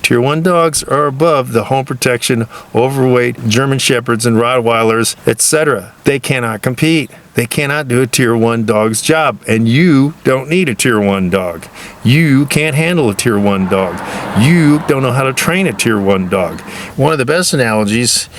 Tier 1 dogs are above the home protection, overweight German Shepherds and Rottweilers, etc. They cannot compete. They cannot do a Tier 1 dog's job, and you don't need a Tier 1 dog. You can't handle a Tier 1 dog. You don't know how to train a Tier 1 dog. One of the best analogies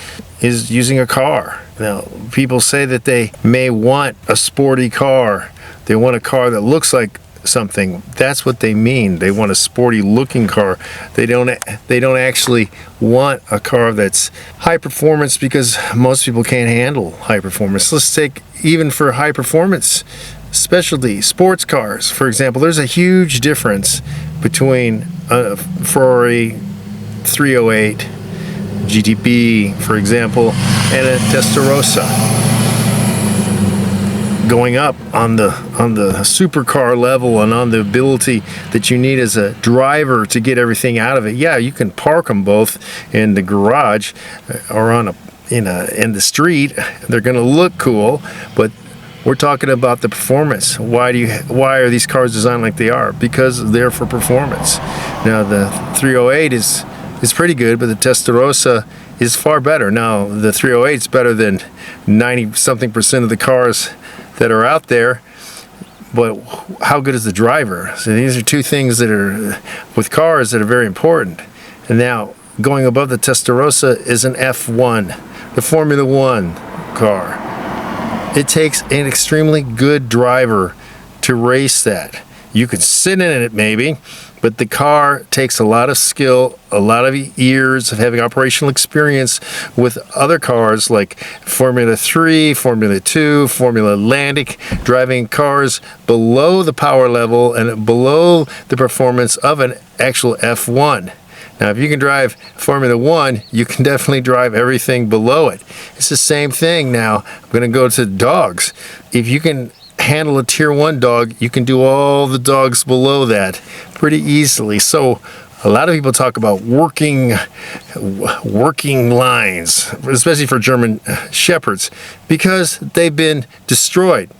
is using a car. Now, people say that they may want a sporty car. They want a car that looks like something. That's what they mean. They want a sporty looking car. They don't actually want a car that's high performance, because most people can't handle high performance. Let's take, even for high performance specialty sports cars, for example, there's a huge difference between a Ferrari 308 GTB, for example, and a Testarossa. Going up on the supercar level and on the ability that you need as a driver to get everything out of it. Yeah, you can park them both in the garage or in the street. They're going to look cool, but we're talking about the performance. Why are these cars designed like they are? Because they're for performance. Now the 308 is pretty good, but the Testarossa is far better. Now the 308 is better than 90-something% of the cars that are out there, but how good is the driver? So these are two things that are with cars that are very important. And now going above the Testarossa is an F1, the Formula One car. It takes an extremely good driver to race that. You could sit in it maybe, but the car takes a lot of skill, a lot of years of having operational experience with other cars like Formula 3, Formula 2, Formula Atlantic, driving cars below the power level and below the performance of an actual F1. Now, if you can drive Formula 1, you can definitely drive everything below it. It's the same thing now. I'm going to go to dogs. If you can handle a Tier 1 dog, you can do all the dogs below that pretty easily. So a lot of people talk about working lines, especially for German Shepherds, because they've been destroyed.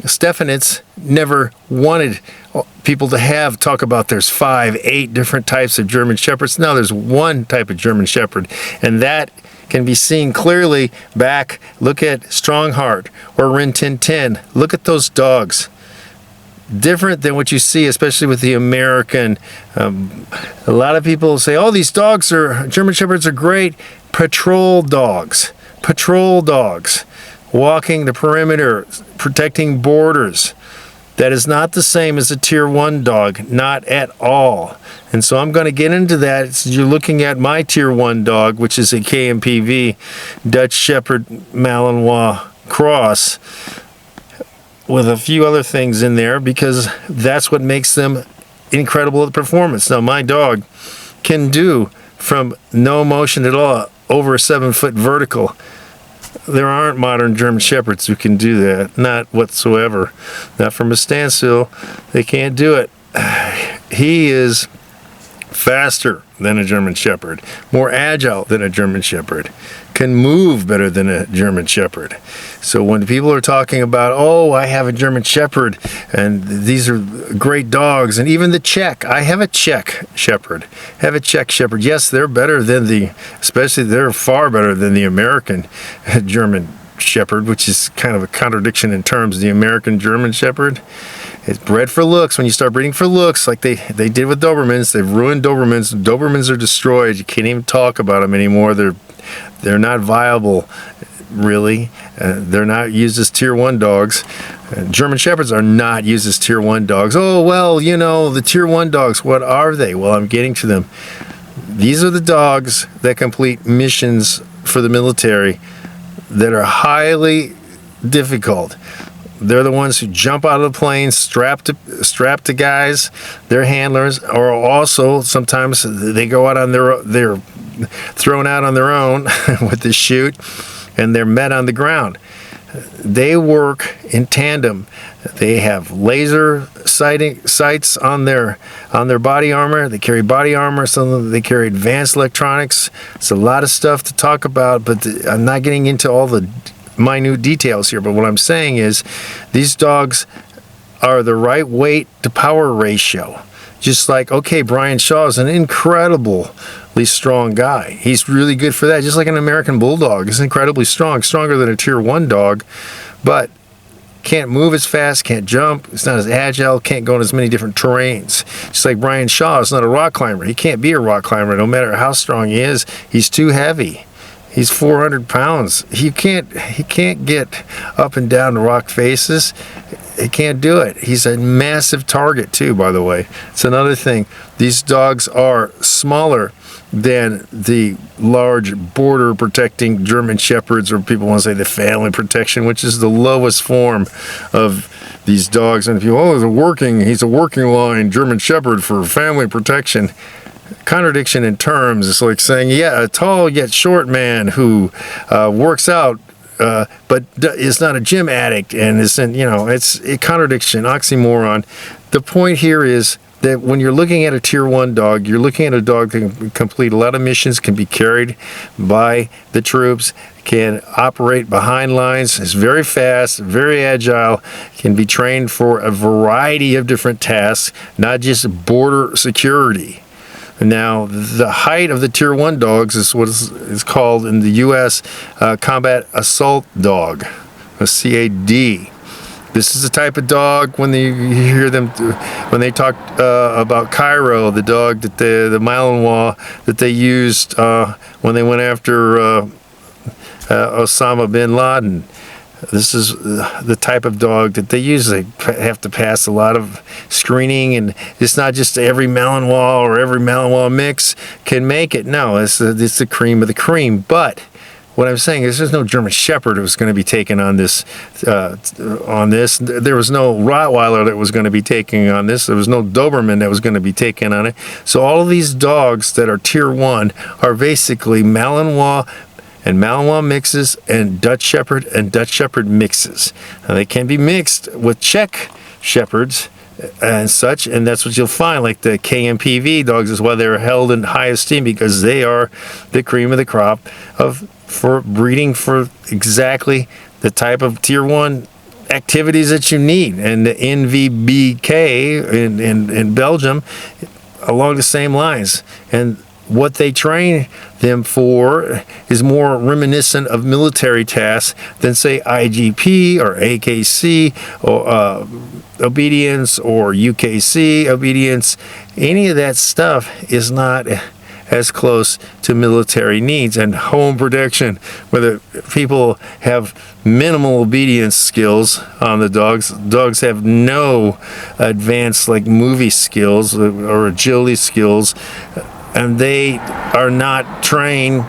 Stefanitz never wanted people to talk about there's 5, 8 different types of German Shepherds. Now there's one type of German Shepherd, and that can be seen clearly back. Look at Strongheart or Rin Tin Tin. Look at those dogs. Different than what you see, especially with the American. A lot of people say, oh, these dogs German Shepherds are great. Patrol dogs, walking the perimeter, protecting borders. That is not the same as a Tier 1 dog, not at all. And so I'm going to get into that. So you're looking at my Tier 1 dog, which is a KMPV Dutch Shepherd Malinois cross, with a few other things in there, because that's what makes them incredible at performance. Now, my dog can do from no motion at all over a 7-foot vertical. There aren't modern German Shepherds who can do that, not whatsoever. Not from a standstill. They can't do it. He is faster than a German Shepherd, more agile than a German Shepherd, can move better than a German Shepherd. So when people are talking about, oh, I have a German Shepherd and these are great dogs, and even the Czech, I have a Czech Shepherd, yes, they're better than they're far better than the American German Shepherd, which is kind of a contradiction in terms. The American German Shepherd is bred for looks. When you start breeding for looks, like they did with Dobermans, they've ruined Dobermans. Dobermans are destroyed. You can't even talk about them anymore. They're not viable, really. They're not used as Tier 1 dogs. German Shepherds are not used as Tier 1 dogs. Oh, well, the Tier 1 dogs, what are they? Well, I'm getting to them. These are the dogs that complete missions for the military that are highly difficult. They're the ones who jump out of the plane, strapped to guys, their handlers, or also sometimes they go out on they're thrown out on their own with the chute, and they're met on the ground. They work in tandem. They have laser sights on their body armor. They carry body armor. So they carry advanced electronics. It's a lot of stuff to talk about, but I'm not getting into all the minute details here. But what I'm saying is, these dogs are the right weight to power ratio. Just like, okay, Brian Shaw is an incredibly strong guy. He's really good for that. Just like an American Bulldog is incredibly strong, stronger than a Tier 1 dog, but can't move as fast, can't jump, it's not as agile, can't go in as many different terrains. Just like Brian Shaw is not a rock climber. He can't be a rock climber no matter how strong he is. He's too heavy. He's 400 pounds. He can't get up and down the rock faces. He can't do it. He's a massive target too, by the way. It's another thing. These dogs are smaller than the large border protecting German Shepherds, or people want to say the family protection, which is the lowest form of these dogs. And people, he's a working line German Shepherd for family protection. Contradiction in terms. It's like saying, yeah, a tall yet short man who works out but is not a gym addict, and isn't, it's a contradiction, oxymoron. The point here is that when you're looking at a Tier 1 dog, you're looking at a dog that can complete a lot of missions, can be carried by the troops, can operate behind lines, is very fast, very agile, can be trained for a variety of different tasks, not just border security. Now, the height of the Tier 1 dogs is what is called in the U.S. Combat Assault Dog, a CAD. This is the type of dog when you hear them, when they talk about Cairo, the dog that the Malinois that they used when they went after Osama bin Laden. This is the type of dog that they use. They have to pass a lot of screening, and it's not just every Malinois or every Malinois mix can make it. No, it's the cream of the cream. But what I'm saying is there's no German Shepherd that was going to be taken on this. There was no Rottweiler that was going to be taking on this. There was no Doberman that was going to be taking on it. So all of these dogs that are Tier 1 are basically Malinois and Malinois mixes and Dutch Shepherd mixes. Now, they can be mixed with Czech Shepherds and such, and that's what you'll find. Like the KMPV dogs is why they're held in high esteem, because they are the cream of the crop for breeding for exactly the type of Tier 1 activities that you need. And the NVBK in Belgium along the same lines. And what they train them for is more reminiscent of military tasks than, say, IGP or AKC or obedience or UKC obedience. Any of that stuff is not as close to military needs and home protection, whether people have minimal obedience skills on the dogs. Dogs have no advanced like movie skills or agility skills, and they are not trained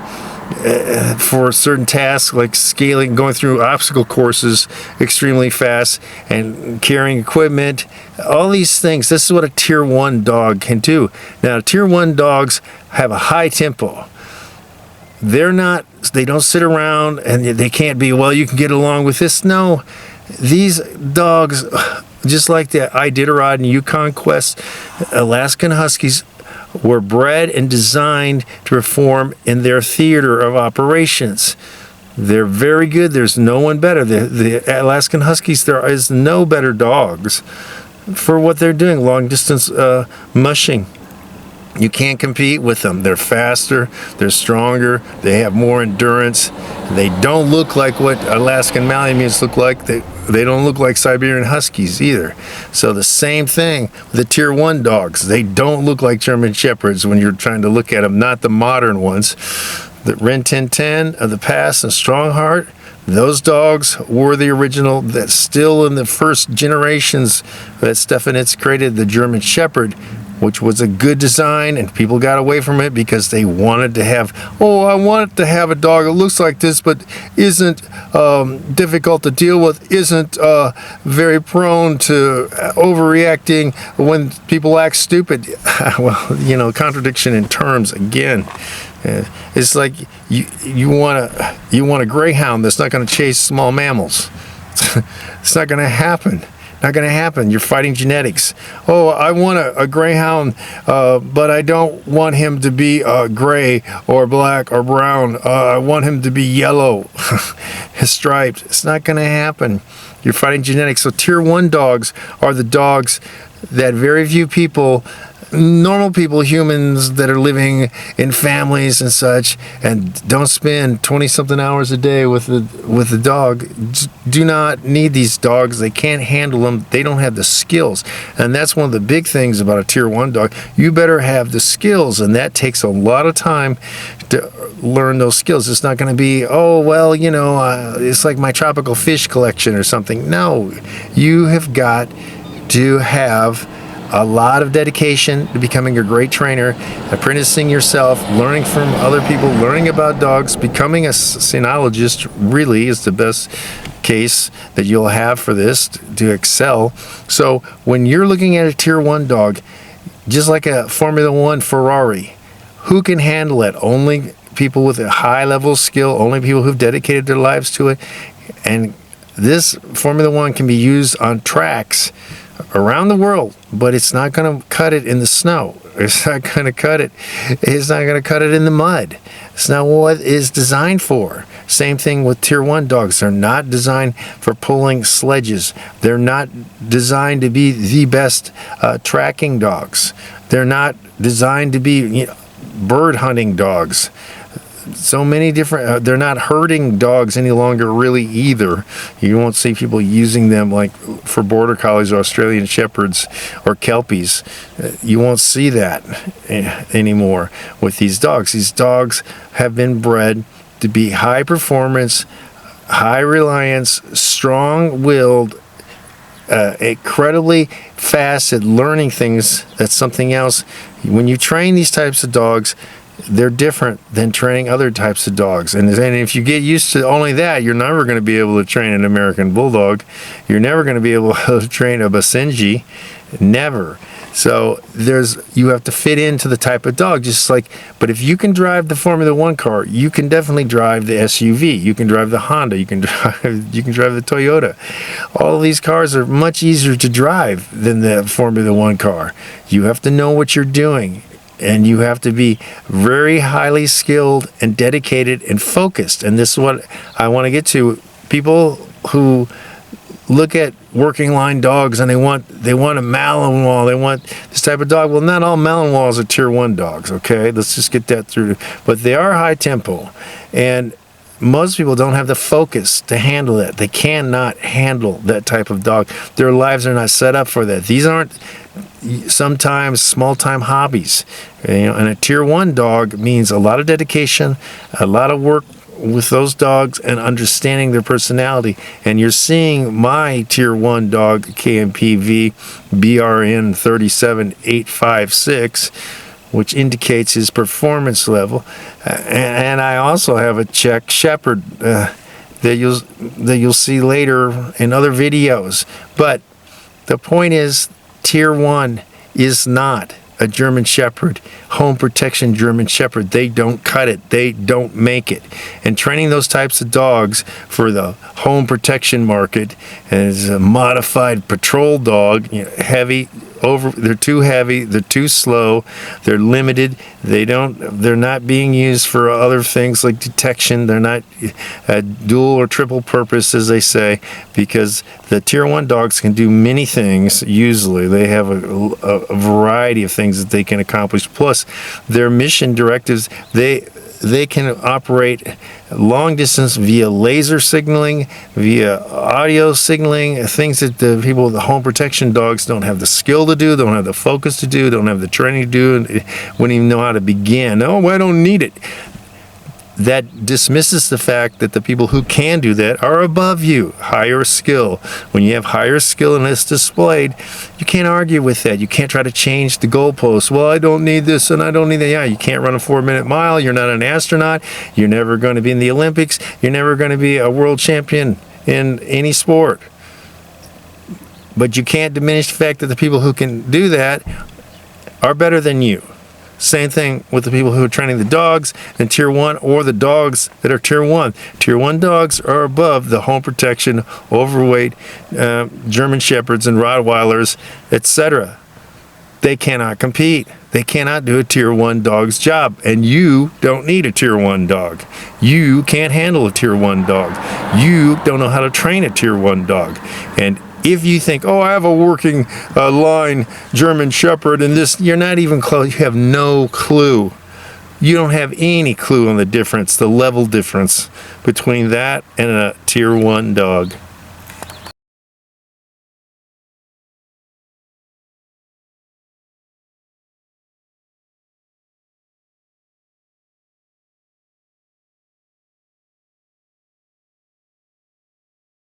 for certain tasks like scaling, going through obstacle courses extremely fast and carrying equipment, all these things. This is what a Tier 1 dog can do. Now, Tier 1 dogs have a high tempo. They don't sit around and they can't be, well, you can get along with this. No, these dogs, just like the Iditarod and Yukon Quest, Alaskan Huskies, were bred and designed to perform in their theater of operations. They're very good. There's no one better. The Alaskan Huskies, there is no better dogs for what they're doing, long distance mushing. You can't compete with them. They're faster, they're stronger, they have more endurance. They don't look like what Alaskan Malamutes look like. They don't look like Siberian Huskies either. So the same thing with the Tier 1 dogs. They don't look like German Shepherds when you're trying to look at them, not the modern ones. The Rin Tin Tin of the past and Strongheart, those dogs were the original, that still in the first generations that Stefanitz created the German Shepherd, which was a good design, and people got away from it because they wanted to have, I want to have a dog that looks like this but isn't difficult to deal with, isn't very prone to overreacting when people act stupid. Well, contradiction in terms again. It's like you want a greyhound that's not going to chase small mammals. It's not going to happen. Not going to happen. You're fighting genetics. I want a greyhound, but I don't want him to be gray or black or brown. I want him to be yellow, striped. It's not going to happen. You're fighting genetics. So Tier 1 dogs are the dogs that very few people normal people, humans that are living in families and such, and don't spend 20-something hours a day with the dog, do not need these dogs. They can't handle them. They don't have the skills. And that's one of the big things about a tier 1 dog. You better have the skills, and that takes a lot of time to learn those skills. It's not going to be, oh, well, you know, it's like my tropical fish collection or something. No, you have got to have a lot of dedication to becoming a great trainer, apprenticing yourself, learning from other people, learning about dogs. Becoming a cynologist really is the best case that you'll have for this to excel. So when you're looking at a tier 1 dog, just like a Formula 1 Ferrari, who can handle it? Only people with a high level of skill, only people who've dedicated their lives to it. And this Formula 1 can be used on tracks around the world, but it's not going to cut it in the snow. It's not going to cut it. It's not going to cut it in the mud. It's not what it's designed for. Same thing with tier 1 dogs. They're not designed for pulling sledges. They're not designed to be the best tracking dogs. They're not designed to be bird hunting dogs. So many different, they're not herding dogs any longer really either. You won't see people using them like for border collies or Australian shepherds or kelpies. You won't see that anymore with these dogs. These dogs have been bred to be high performance, high reliance, strong-willed, incredibly fast at learning things. That's something else. When you train these types of dogs, they're different than training other types of dogs. And if you get used to only that, you're never going to be able to train an American Bulldog. You're never going to be able to train a Basenji. Never. So you have to fit into the type of dog, but if you can drive the Formula 1 car, you can definitely drive the SUV. You can drive the Honda. You can drive the Toyota. All of these cars are much easier to drive than the Formula 1 car. You have to know what you're doing. And you have to be very highly skilled and dedicated and focused. And this is what I want to get to. People who look at working line dogs and they want a Malinois, they want this type of dog. Well, not all Malinois are tier 1 dogs, okay? Let's just get that through. But they are high tempo. And most people don't have the focus to handle that. They cannot handle that type of dog. Their lives are not set up for that. These aren't sometimes small-time hobbies. And a tier 1 dog means a lot of dedication, a lot of work with those dogs and understanding their personality. And you're seeing my tier 1 dog, KMPV BRN 37856, which indicates his performance level. And I also have a Czech Shepherd that you'll see later in other videos. But the point is, tier 1 is not a German Shepherd, home protection German Shepherd. They don't cut it. They don't make it. And training those types of dogs for the home protection market as a modified patrol dog, heavy, they're too heavy, they're too slow, they're limited, they're not being used for other things like detection. They're not dual or triple purpose, as they say, because the tier 1 dogs can do many things. Usually they have a variety of things that they can accomplish, plus their mission directives. They can operate long distance via laser signaling, via audio signaling, things that the people with the home protection dogs don't have the skill to do, don't have the focus to do, don't have the training to do, and wouldn't even know how to begin. Oh, I don't need it. That dismisses the fact that the people who can do that are above you, higher skill. When you have higher skill and it's displayed, you can't argue with that. You can't try to change the goalposts. Well, I don't need this and I don't need that. Yeah, you can't run a 4-minute mile. You're not an astronaut. You're never going to be in the Olympics. You're never going to be a world champion in any sport. But you can't diminish the fact that the people who can do that are better than you. Same thing with the people who are training the dogs in tier 1 or the dogs that are tier 1. Tier 1 dogs are above the home protection, overweight German Shepherds and Rottweilers, etc. They cannot compete. They cannot do a tier 1 dog's job. And you don't need a tier 1 dog. You can't handle a tier 1 dog. You don't know how to train a tier 1 dog. And If you think, oh, I have a working line German Shepherd, and this, you're not even close. You have no clue. You don't have any clue on the difference, the level difference between that and a tier 1 dog.